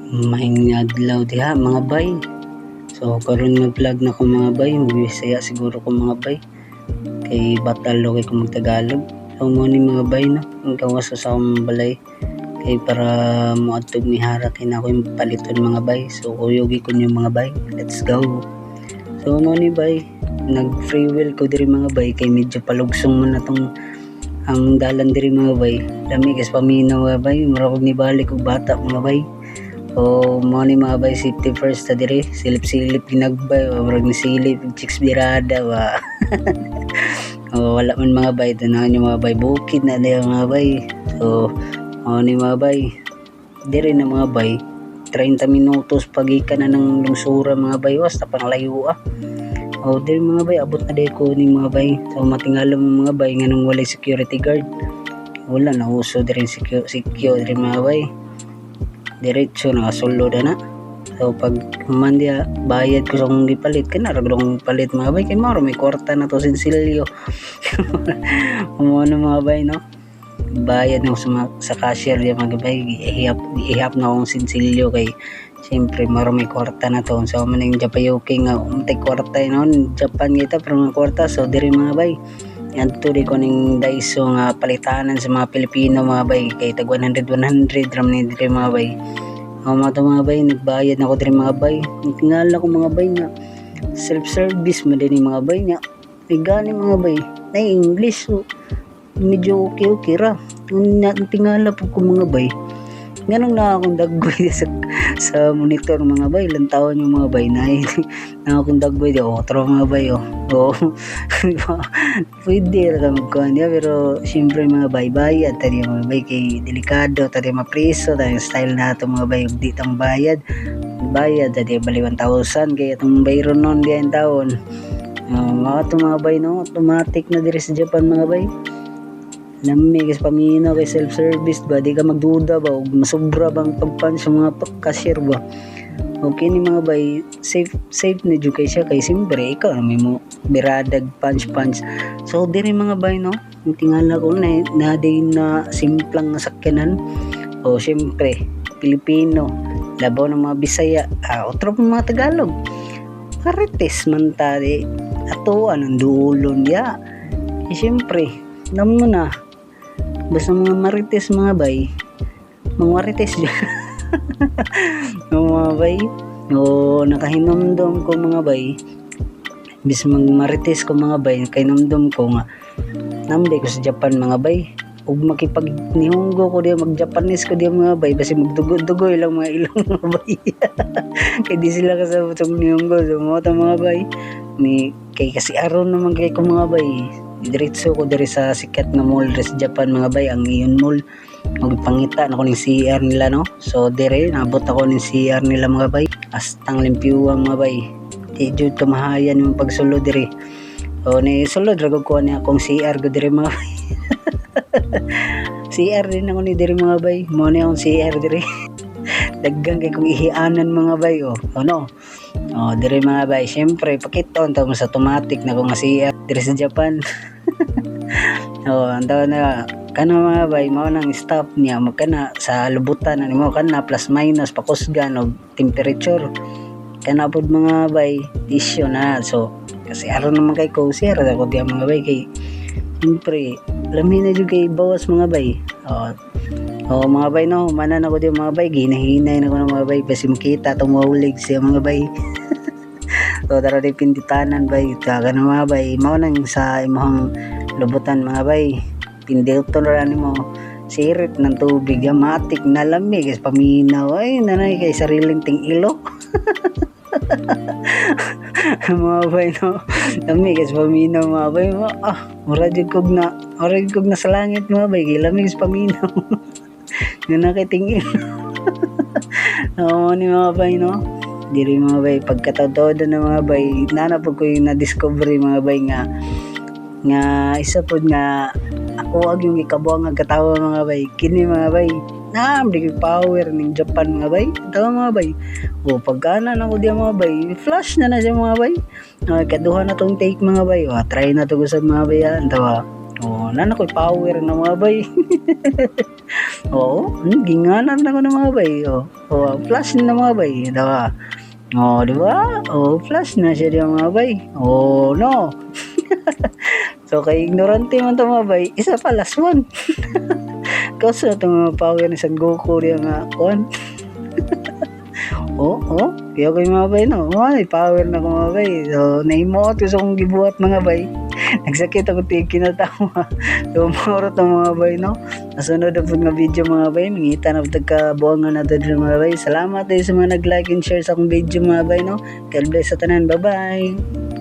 Maayong adlaw diha mga bay. So karon nag-vlog na ko mga bay, magbisaya siguro ko mga bay. Kay batalo kay ko magtagalog. So mo ni mga bay no, ang gawas sa akong balay. Kay para moadtog ni hara kay na ko yung paliton mga bay. So kuyogi ko yung mga bay. Let's go. So mo ni bay, nag free will ko diri mga bay kay medyo palugsong man natong ang dalan diri mga bay. Lami kas paminaw mga bay, murag ni balik og bata mga bay. O mo ni mga bay, safety first ta diri, silip-silip ginagbay, murag ni silip chicks birada wa. O wala man mga bay, tanaw ni mga bay bukid na diya mga bay. So mo ni mga bay, diri na mga bay 30 minutos pagikan na ng lungsura mga bay, was tapang layo o diri mga bay, abot na day ko ni mga bay. So matingala mo mga bay nganong walay security guard, wala na uso diri secure diri mga bay, diretso nakasulod na. So pag human dia bayad ko sa kong gipalit kana ra gudong palit mga bay, kay maro may kwarta na to sinsilyo. Mo na mga bay no, bayad na sa cashier dia mga bay, ihap na akong sinsilyo kay siyempre maro may kwarta na to. So man yung Japayoke nga umtay kwarta noon Japan kita pero mga kwarta. So diri mga bay yan tuloy ko ning Daiso nga palitanan sa mga Pilipino mga bay, kay tag 100 ram ni diri mga bay. O mga bay, nagbayad na ko diri mga bay. Tingala ko mga bay nga self-service mo din mga bay nga gani mga bay na English, so medyo okay ra. Tingala po ko mga bay, ganun na akong dagboy sa monitor mga bay. Ilang taon yung mga bay na akong dagboy di otro mga bay pwede ra magkuhan niya, pero siyempre mga bay bayad tadi mga bay, kay delikado tadi mapriso tadi style na ito mga bay, di tang bayad tadi bali 1,000 kay itong bayron noon diyan taon. Mga ito mga bay no, automatic na diri sa Japan mga bay. Lami kasi paminaw kay self-service ba, di ka magduda ba o masobra bang pagpan sa mga cashier ba. Okay ni mga bay, safe na dyan kay siya, kay siyempre ikaw na may mo biradag punch. So diri mga bay no, tingala ko na din na simplang nasakyanan. O siyempre Pilipino, labaw ng mga Bisaya, otro pa mga Tagalog, Marites man tadi ato anong duulon ya. Siyempre naman na basta mga Marites mga bay, mga Marites mga bay. O nakahinomdom ko mga bay, bis mga Marites ko mga bay, nakahinomdom ko nga namday ko sa Japan mga bay, ug makipag nihunggo ko diya, mag Japanese ko diya mga bay, basi magdugo-dugo lang mga ilong mga bay. Kay di sila kasabot sa nihunggo. So mga bay ni kay kasi aron naman kay ko mga bay, diretso ko diri sa sikat na mall sa Japan mga bay, ang Ion Mall. Magpangita na ko ng CR nila no. So dire nabot ako ng CR nila mga bay, astang limpyuang mga bay, di jud kamahayan yung pagsulod dire. So ni sulod ra ko ni akong CR ko dire mga bay. CR din ako ni dire mga bay, mo ni akong CR dire. Daggang kay kong ihianan mga bay no. Dire mga bay, syempre pakiton ta mas automatic na ko nga CR dire sa Japan. Antaw na kana mga bay, mao nang stop niya magkana sa lubutan ani mo kana plus minus pakusgan og temperature kana pod mga bay issue na. So kasi aron naman kay ko CR ako diya mga bay, kay siyempre lamin na jud kay bawas mga bay. Mga bay no, manan ako diya mga bay, ginahinay na ko ng mga bay kasi makita tumuulig siya mga bay. So tara di pinditanan bay taga na mga bay, mao nang sa imong lubutan mga bay, pindelton ra nimo sirit ng tubig matik na lamig kasi paminaw ay nanay kay sariling ting ilo. Mga bay no, lamig kasi paminaw mga bay, mura jud kog na sa langit mga bay, kay lamig kasi paminaw. Nga nakiting ilo. Ni mga bay no, diri mga bay pagkatotoo na mga bay, nanapod ko yung na-discovery mga bay nga isa pod nga ako ag yung ikabuang nga katawa mga bay, kini mga bay di power ning Japan mga bay, tawa mga bay. Pagkana na ko diya mga bay, flash na siya mga bay. Kaduha na tong take mga bay, try na to gusad mga bay tawa. Nana ko power na mga bay. Oo, ginganan na ko ng mga bay. Flash na mga bay, diba? Diba? Flash na siya diba mga bay. No. So, kay ignorante man ito mga bay, isa pa, last one. Kasi ito mga power ni San Goku diya nga, one. Kaya ko yung mga bay, no? May power na ko mga bay. So, naimot ko sa kong gibuhat mga bay. Nagsakit ako kinatawa. So, moro to mga bay, no? Nasunod na po nga video mga bay. Mangita na po tagkabuangan na doon mga bay. Salamat tayo sa mga nag-like and share sa akong video mga bay, no? God bless sa tanan. Bye-bye!